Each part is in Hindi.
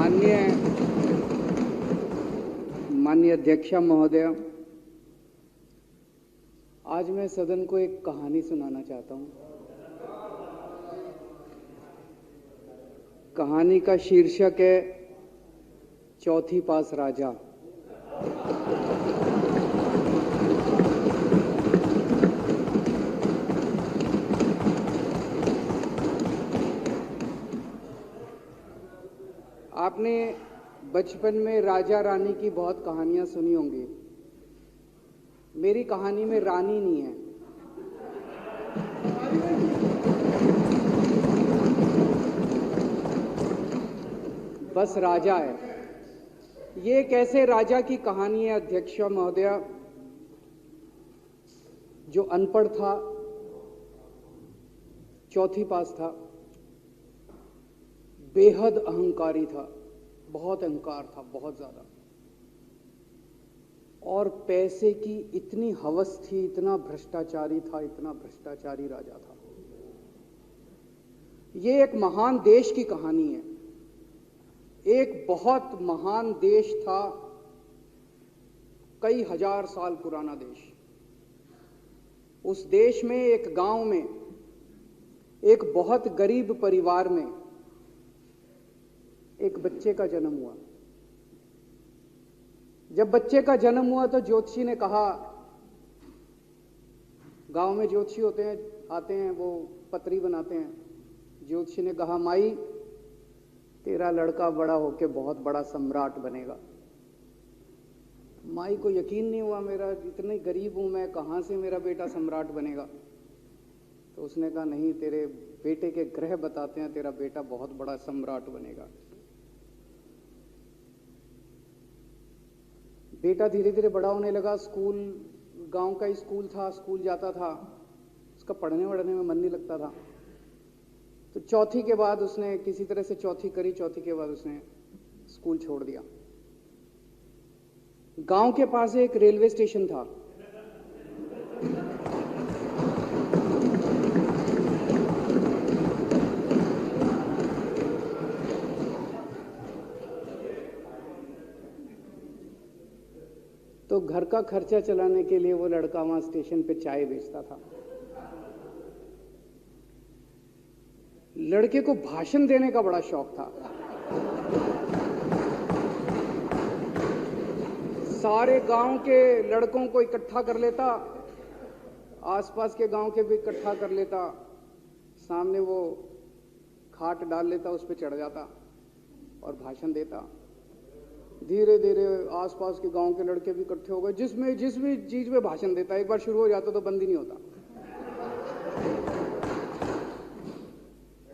माननीय माननीय अध्यक्षा महोदय, आज मैं सदन को एक कहानी सुनाना चाहता हूं। कहानी का शीर्षक है चौथी पास राजा। आपने बचपन में राजा रानी की बहुत कहानियां सुनी होंगी। मेरी कहानी में रानी नहीं है, बस राजा है। ये एक ऐसे राजा की कहानी है अध्यक्ष महोदया, जो अनपढ़ था, चौथी पास था, बेहद अहंकारी था, बहुत अहंकार था, बहुत ज्यादा, और पैसे की इतनी हवस थी, इतना भ्रष्टाचारी था, इतना भ्रष्टाचारी राजा था। ये एक महान देश की कहानी है। एक बहुत महान देश था, कई हजार साल पुराना देश। उस देश में एक गांव में एक बहुत गरीब परिवार में एक बच्चे का जन्म हुआ। जब बच्चे का जन्म हुआ तो ज्योतिषी ने कहा, गांव में ज्योतिषी होते हैं, आते हैं, वो पत्री बनाते हैं। ज्योतिषी ने कहा, माई तेरा लड़का बड़ा होके बहुत बड़ा सम्राट बनेगा। माई को यकीन नहीं हुआ, मेरा इतने गरीब हूं मैं, कहां से मेरा बेटा सम्राट बनेगा। तो उसने कहा, नहीं, तेरे बेटे के ग्रह बताते हैं तेरा बेटा बहुत बड़ा सम्राट बनेगा। बेटा धीरे धीरे बड़ा होने लगा। स्कूल, गांव का ही स्कूल था, स्कूल जाता था, उसका पढ़ने वढ़ने में मन नहीं लगता था। तो चौथी के बाद उसने किसी तरह से चौथी करी, चौथी के बाद उसने स्कूल छोड़ दिया। गांव के पास एक रेलवे स्टेशन था। तो घर का खर्चा चलाने के लिए वो लड़का वहां स्टेशन पे चाय बेचता था। लड़के को भाषण देने का बड़ा शौक था। सारे गांव के लड़कों को इकट्ठा कर लेता, आसपास के गांव के भी इकट्ठा कर लेता, सामने वो खाट डाल लेता, उस पर चढ़ जाता और भाषण देता। धीरे धीरे आसपास के गांव के लड़के भी इकट्ठे हो गए। जिस भी चीज में भाषण देता, एक बार शुरू हो जाता तो बंद ही नहीं होता।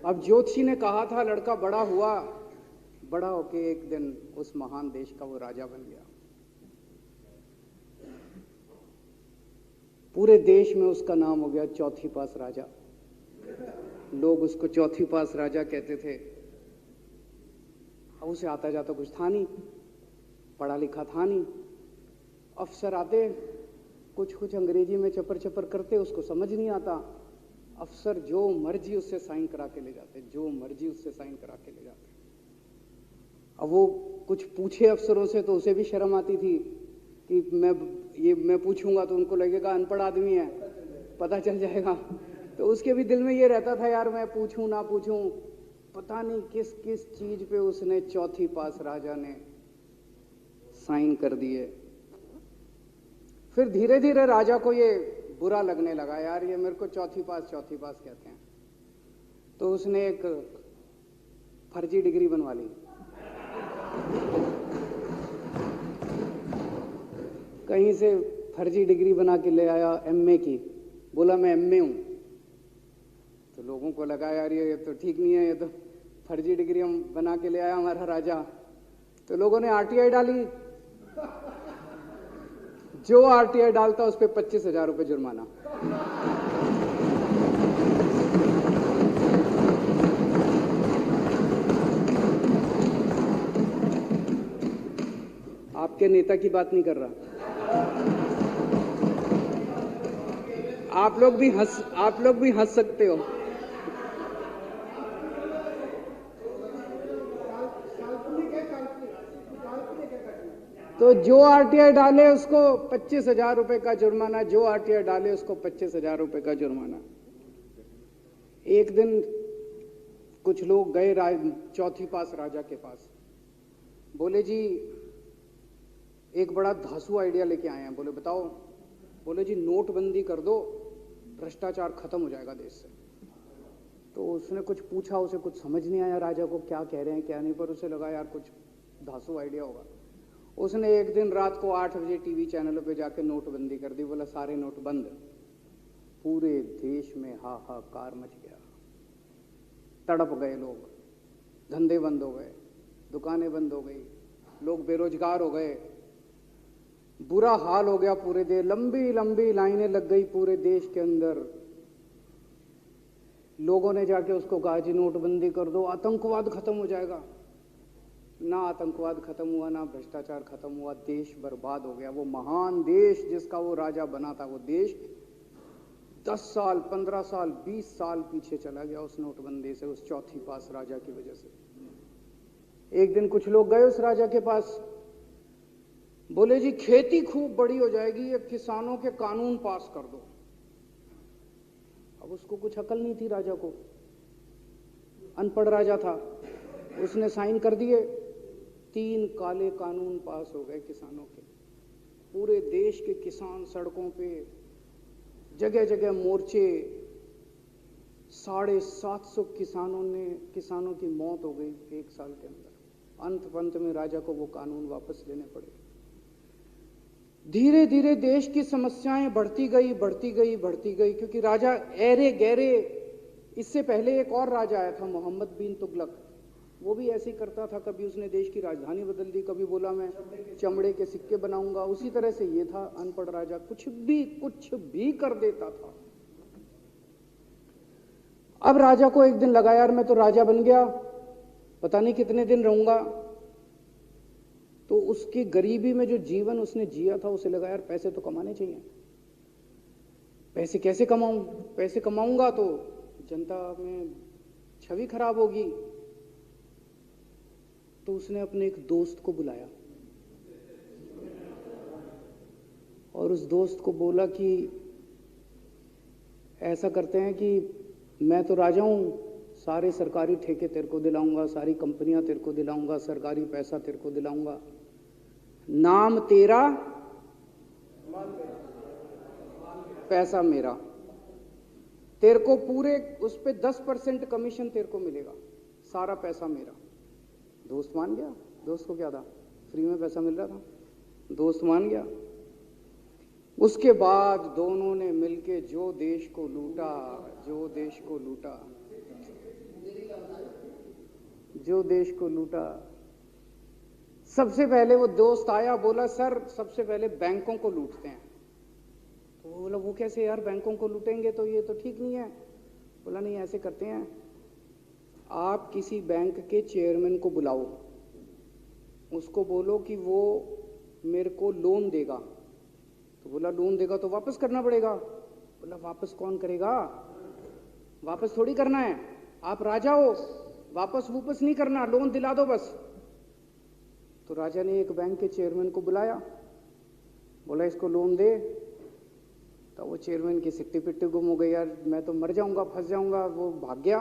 अब ज्योतिषी ने कहा था, लड़का बड़ा हुआ, बड़ा होके एक दिन उस महान देश का वो राजा बन गया। पूरे देश में उसका नाम हो गया चौथी पास राजा। लोग उसको चौथी पास राजा कहते थे। अब उसे आता जाता कुछ था नहीं, पढ़ा लिखा था नहीं। अफसर आते, कुछ अंग्रेजी में चपर चपर करते, उसको समझ नहीं आता। अफसर जो मर्जी उससे साइन करा के ले जाते, जो मर्जी उससे साइन करा के ले जाते। अब वो कुछ पूछे अफसरों से तो उसे भी शर्म आती थी कि मैं पूछूंगा तो उनको लगेगा अनपढ़ आदमी है, पता चल जाएगा। तो उसके भी दिल में ये रहता था, यार मैं पूछूं ना पूछूं। पता नहीं किस किस चीज पे उसने चौथी पास राजा ने साइन कर दिए। फिर धीरे धीरे राजा को ये बुरा लगने लगा, यार ये मेरे को चौथी पास कहते हैं। तो उसने एक फर्जी डिग्री बनवा ली। कहीं से फर्जी डिग्री बना के ले आया, एमए की। बोला मैं एमए हूं। तो लोगों को लगा, यार ये तो ठीक नहीं है, ये तो फर्जी डिग्री हम बना के ले आया हमारा राजा। तो लोगों ने आरटीआई डाली। जो आरटीआई डालता उस पर 25,000 रुपये जुर्माना। आपके नेता की बात नहीं कर रहा। आप लोग भी हंस सकते हो। तो जो आरटीआई डाले उसको 25,000 रुपए का जुर्माना, जो आरटीआई डाले उसको 25,000 रुपए का जुर्माना। एक दिन कुछ लोग गए चौथी पास राजा के पास, बोले जी एक बड़ा धांसू आइडिया लेके आए हैं। बोले बताओ। बोले जी नोटबंदी कर दो, भ्रष्टाचार खत्म हो जाएगा देश से। तो उसने कुछ पूछा, उसे कुछ समझ नहीं आया राजा को क्या कह रहे हैं क्या नहीं, पर उसे लगा यार कुछ धांसू आइडिया होगा। उसने एक दिन रात को 8 बजे टीवी चैनलों पे जाके नोटबंदी कर दी। बोला सारे नोट बंद। पूरे देश में हाहाकार मच गया, तड़प गए लोग, धंधे बंद हो गए, दुकानें बंद हो गई, लोग बेरोजगार हो गए, बुरा हाल हो गया पूरे देश। लंबी लंबी लाइनें लग गई पूरे देश के अंदर। लोगों ने जाके उसको कहा जी नोटबंदी कर दो, आतंकवाद खत्म हो जाएगा। ना आतंकवाद खत्म हुआ, ना भ्रष्टाचार खत्म हुआ, देश बर्बाद हो गया। वो महान देश जिसका वो राजा बना था, वो देश 10 साल 15 साल 20 साल पीछे चला गया उस नोटबंदी से, उस चौथी पास राजा की वजह से। एक दिन कुछ लोग गए उस राजा के पास, बोले जी खेती खूब बड़ी हो जाएगी, ये किसानों के कानून पास कर दो। अब उसको कुछ अकल नहीं थी राजा को, अनपढ़ राजा था। उसने साइन कर दिए, 3 काले कानून पास हो गए किसानों के। पूरे देश के किसान सड़कों पे, जगह जगह मोर्चे, 750 किसानों की मौत हो गई 1 साल के अंदर। अंत में राजा को वो कानून वापस लेने पड़े। धीरे धीरे देश की समस्याएं बढ़ती गई, क्योंकि राजा ऐरे गहरे। इससे पहले एक और राजा आया था, मोहम्मद बिन तुगलक। वो भी ऐसे ही करता था, कभी उसने देश की राजधानी बदल दी, कभी बोला मैं चमड़े के सिक्के बनाऊंगा। उसी तरह से ये था अनपढ़ राजा, कुछ भी कर देता था। अब राजा को एक दिन लगा यार मैं तो राजा बन गया, पता नहीं कितने दिन रहूंगा। तो उसकी गरीबी में जो जीवन उसने जिया था, उसे लगा यार पैसे तो कमाने चाहिए। पैसे कैसे कमाऊं? पैसे कमाऊंगा तो जनता में छवि खराब होगी। तो उसने अपने एक दोस्त को बुलाया और उस दोस्त को बोला कि ऐसा करते हैं कि मैं तो राजा हूं, सारे सरकारी ठेके तेरे को दिलाऊंगा, सारी कंपनियां तेरे को दिलाऊंगा, सरकारी पैसा तेरे को दिलाऊंगा, नाम तेरा पैसा मेरा। तेरे को पूरे उस पे 10% कमीशन तेरे को मिलेगा, सारा पैसा मेरा। दोस्त मान गया। दोस्त को क्या था, फ्री में पैसा मिल रहा था, दोस्त मान गया। उसके बाद दोनों ने मिलके जो देश को लूटा, जो देश को लूटा। सबसे पहले वो दोस्त आया, बोला सर सबसे पहले बैंकों को लूटते हैं। तो बोला वो कैसे यार, बैंकों को लूटेंगे तो ये तो ठीक नहीं है। बोला नहीं ऐसे करते हैं, आप किसी बैंक के चेयरमैन को बुलाओ, उसको बोलो कि वो मेरे को लोन देगा। तो बोला लोन देगा तो वापस करना पड़ेगा। बोला वापस कौन करेगा, वापस थोड़ी करना है, आप राजा हो, वापस नहीं करना, लोन दिला दो बस। तो राजा ने एक बैंक के चेयरमैन को बुलाया, बोला इसको लोन दे। तो वो चेयरमैन की सिट्टी पिट्टी गुम हो गई, यार मैं तो मर जाऊंगा, फंस जाऊंगा, वो भाग गया।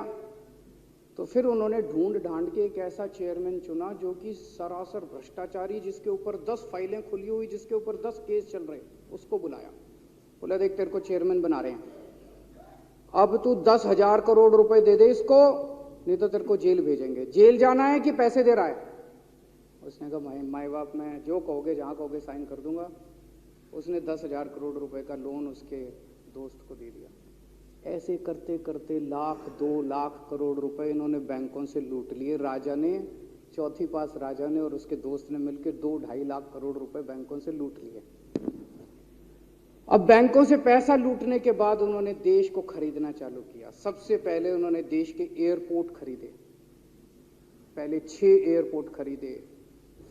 तो फिर उन्होंने ढूंढ ढांड के एक ऐसा चेयरमैन चुना जो कि सरासर भ्रष्टाचारी, जिसके ऊपर 10 फाइलें खुली हुई, जिसके ऊपर 10 केस चल रहे, उसको बुलाया। बोला देख तेरे को चेयरमैन बना रहे हैं, अब तू 10,000 करोड़ रुपए दे दे इसको, नहीं तो तेरे को जेल भेजेंगे। जेल जाना है कि पैसे दे रहा है? उसने कहा माई बाप मैं जो कहोगे जहां कहोगे साइन कर दूंगा। उसने 10,000 करोड़ रुपए का लोन उसके दोस्त को दे दिया। ऐसे करते करते 1,00,000 2,00,000 करोड़ रुपए इन्होंने बैंकों से लूट लिए। राजा ने, चौथी पास राजा ने और उसके दोस्त ने मिलकर 2-2.5 लाख करोड़ रुपए बैंकों से लूट लिए। अब बैंकों से पैसा लूटने के बाद उन्होंने देश को खरीदना चालू किया। सबसे पहले उन्होंने देश के एयरपोर्ट खरीदे, पहले 6 एयरपोर्ट खरीदे,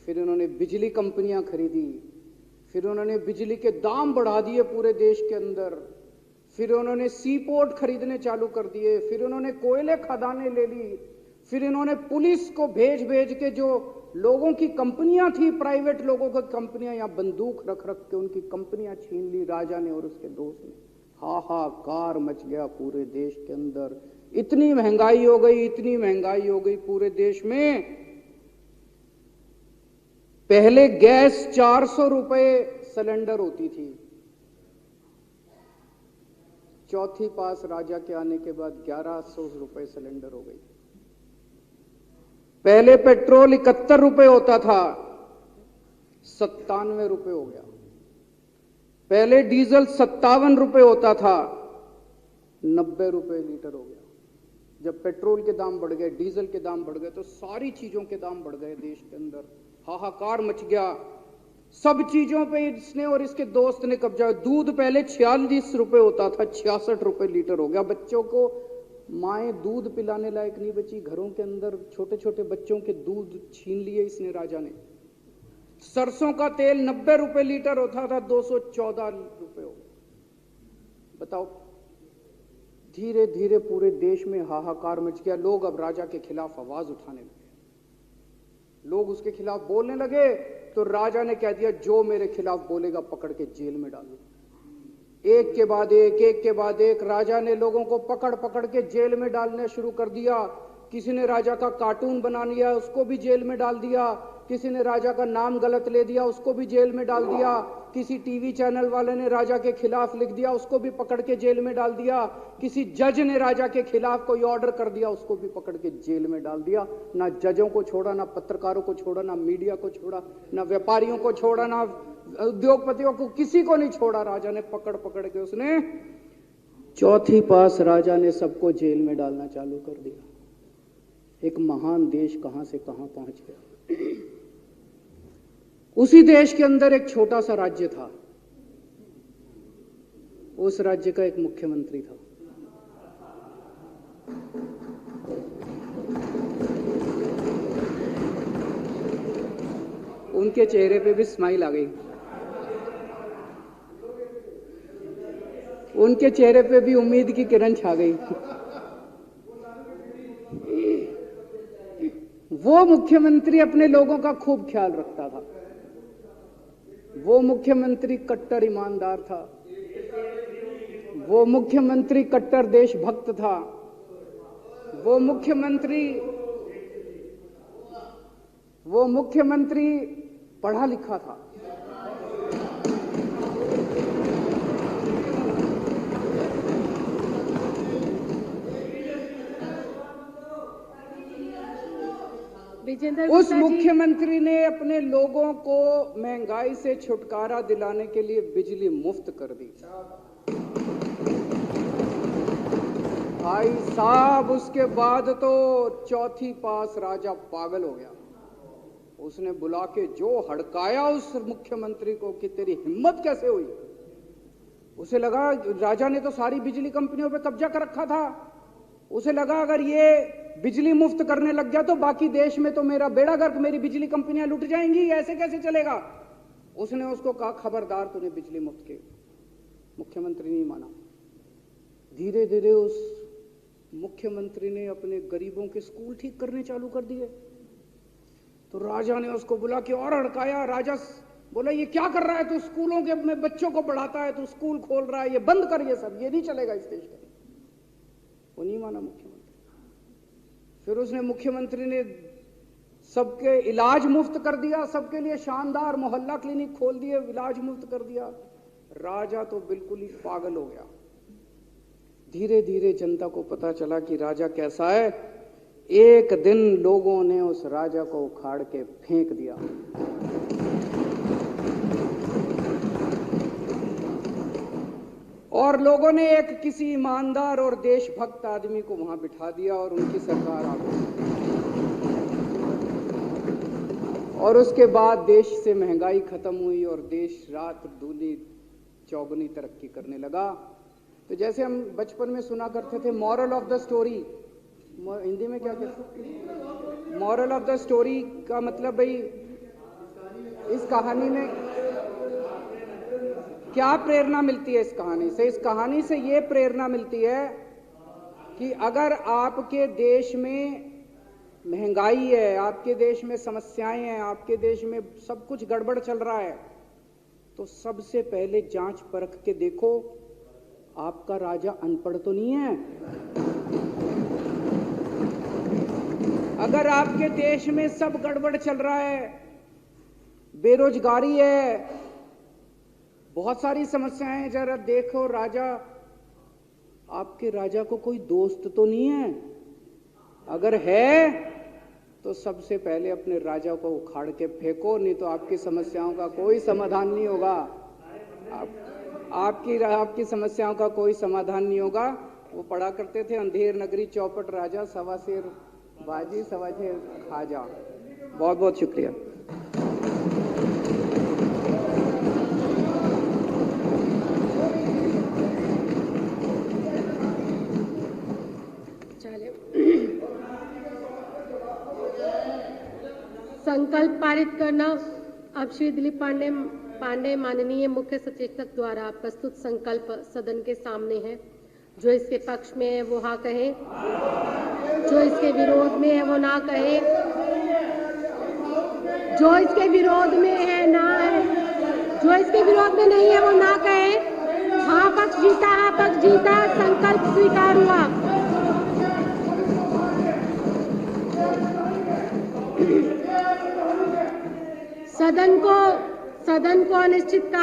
फिर उन्होंने बिजली कंपनियां खरीदी, फिर उन्होंने बिजली के दाम बढ़ा दिए पूरे देश के अंदर, फिर उन्होंने सी पोर्ट खरीदने चालू कर दिए, फिर उन्होंने कोयले खदानें ले ली, फिर इन्होंने पुलिस को भेज भेज के जो लोगों की कंपनियां थी, प्राइवेट लोगों की कंपनियां, यहां बंदूक रख रख के उनकी कंपनियां छीन ली राजा ने और उसके दोस्त ने। हाहाकार मच गया पूरे देश के अंदर। इतनी महंगाई हो गई, इतनी महंगाई हो गई पूरे देश में। पहले गैस 400 रुपए सिलेंडर होती थी, चौथी पास राजा के आने के बाद 1100 रुपए सिलेंडर हो गई। पहले पेट्रोल 71 रुपए होता था, 97 रुपए हो गया। पहले डीजल 57 रुपए होता था, 90 रुपए लीटर हो गया। जब पेट्रोल के दाम बढ़ गए, डीजल के दाम बढ़ गए, तो सारी चीजों के दाम बढ़ गए देश के अंदर। हाहाकार मच गया। सब चीजों पे इसने और इसके दोस्त ने कब्जा। दूध पहले 46 रुपए होता था, 66 रुपए लीटर हो गया। बच्चों को माएं दूध पिलाने लायक नहीं बची, घरों के अंदर छोटे छोटे बच्चों के दूध छीन लिए इसने राजा ने। सरसों का तेल 90 रुपए लीटर होता था, 214 रुपए हो गया। बताओ, धीरे धीरे पूरे देश में हाहाकार मच गया। लोग अब राजा के खिलाफ आवाज उठाने लगे, लोग उसके खिलाफ बोलने लगे। तो राजा ने कह दिया, जो मेरे खिलाफ बोलेगा पकड़ के जेल में डाल दो। एक के बाद एक राजा ने लोगों को पकड़ पकड़ के जेल में डालने शुरू कर दिया। किसी ने राजा का कार्टून बना लिया, उसको भी जेल में डाल दिया। किसी ने राजा का नाम गलत ले दिया, उसको भी जेल में डाल दिया। किसी टीवी चैनल वाले ने राजा के खिलाफ लिख दिया, उसको भी पकड़ के जेल में डाल दिया। किसी जज ने राजा के खिलाफ कोई ऑर्डर कर दिया, उसको भी पकड़ के जेल में डाल दिया। ना जजों को छोड़ा, ना पत्रकारों को छोड़ा, ना मीडिया को छोड़ा, ना व्यापारियों को छोड़ा, ना उद्योगपतियों को, किसी को नहीं छोड़ा। राजा ने पकड़ पकड़ के उसने चौथी पास राजा ने सबको जेल में डालना चालू कर दिया। एक महान देश कहां से कहां पहुंच गया। उसी देश के अंदर एक छोटा सा राज्य था, उस राज्य का एक मुख्यमंत्री था। उनके चेहरे पे भी स्माइल आ गई, उनके चेहरे पे भी उम्मीद की किरण छा गई। वो मुख्यमंत्री अपने लोगों का खूब ख्याल रखता था। वो मुख्यमंत्री कट्टर ईमानदार था। वो मुख्यमंत्री कट्टर देशभक्त था। वो मुख्यमंत्री पढ़ा लिखा था। उस मुख्यमंत्री ने अपने लोगों को महंगाई से छुटकारा दिलाने के लिए बिजली मुफ्त कर दी। भाई साहब, उसके बाद तो चौथी पास राजा पागल हो गया। उसने बुला के जो हड़काया उस मुख्यमंत्री को कि तेरी हिम्मत कैसे हुई। उसे लगा राजा ने तो सारी बिजली कंपनियों पे कब्जा कर रखा था। उसे लगा अगर ये बिजली मुफ्त करने लग गया तो बाकी देश में तो मेरा बेड़ा गर्क, मेरी बिजली कंपनियां लुट जाएंगी, ऐसे कैसे चलेगा। उसने उसको कहा, खबरदार, तूने बिजली मुफ्त की। मुख्यमंत्री नहीं माना। धीरे धीरे उस मुख्यमंत्री ने अपने गरीबों के स्कूल ठीक करने चालू कर दिए। तो राजा ने उसको बुला के और हड़काया। राजा बोला, ये क्या कर रहा है तू, स्कूलों के में बच्चों को पढ़ाता है, तू स्कूल खोल रहा है, ये बंद कर, ये सब, ये नहीं चलेगा इस देश के। वो नहीं माना मुख्यमंत्री। फिर उसने मुख्यमंत्री ने सबके इलाज मुफ्त कर दिया, सबके लिए शानदार मोहल्ला क्लिनिक खोल दिए, इलाज मुफ्त कर दिया। राजा तो बिल्कुल ही पागल हो गया। धीरे धीरे जनता को पता चला कि राजा कैसा है। एक दिन लोगों ने उस राजा को उखाड़ के फेंक दिया। और लोगों ने एक किसी ईमानदार और देशभक्त आदमी को वहां बिठा दिया और उनकी सरकार आ गई। और उसके बाद देश से महंगाई खत्म हुई और देश रात दूनी चौगुनी तरक्की करने लगा। तो जैसे हम बचपन में सुना करते थे, moral of the story, Hindi में क्या कहते, मॉरल ऑफ द स्टोरी का मतलब भाई इस कहानी में क्या प्रेरणा मिलती है। इस कहानी से ये प्रेरणा मिलती है कि अगर आपके देश में महंगाई है, आपके देश में समस्याएं हैं, आपके देश में सब कुछ गड़बड़ चल रहा है, तो सबसे पहले जांच परख के देखो आपका राजा अनपढ़ तो नहीं है। अगर आपके देश में सब गड़बड़ चल रहा है, बेरोजगारी है, बहुत सारी समस्याएं हैं, जरा देखो राजा, आपके राजा को कोई दोस्त तो नहीं है। अगर है तो सबसे पहले अपने राजा को उखाड़ के फेंको, नहीं तो आपकी समस्याओं का कोई समाधान नहीं होगा। आपकी समस्याओं का कोई समाधान नहीं होगा। वो पढ़ा करते थे, अंधेर नगरी चौपट राजा, सवा शेर बाजी सवा शेर खाजा। बहुत बहुत शुक्रिया। संकल्प पारित करना। अब श्री दिलीप पांडे माननीय मुख्य सचेतक द्वारा प्रस्तुत संकल्प सदन के सामने है। जो इसके पक्ष में है वो हाँ कहे, जो इसके विरोध में है वो ना कहे, जो इसके विरोध में है ना है, जो इसके विरोध में नहीं है वो ना कहे। हाँ पक्ष जीता, हाँ पक्ष जीता, संकल्प स्वीकार हुआ। सदन को अनिश्चित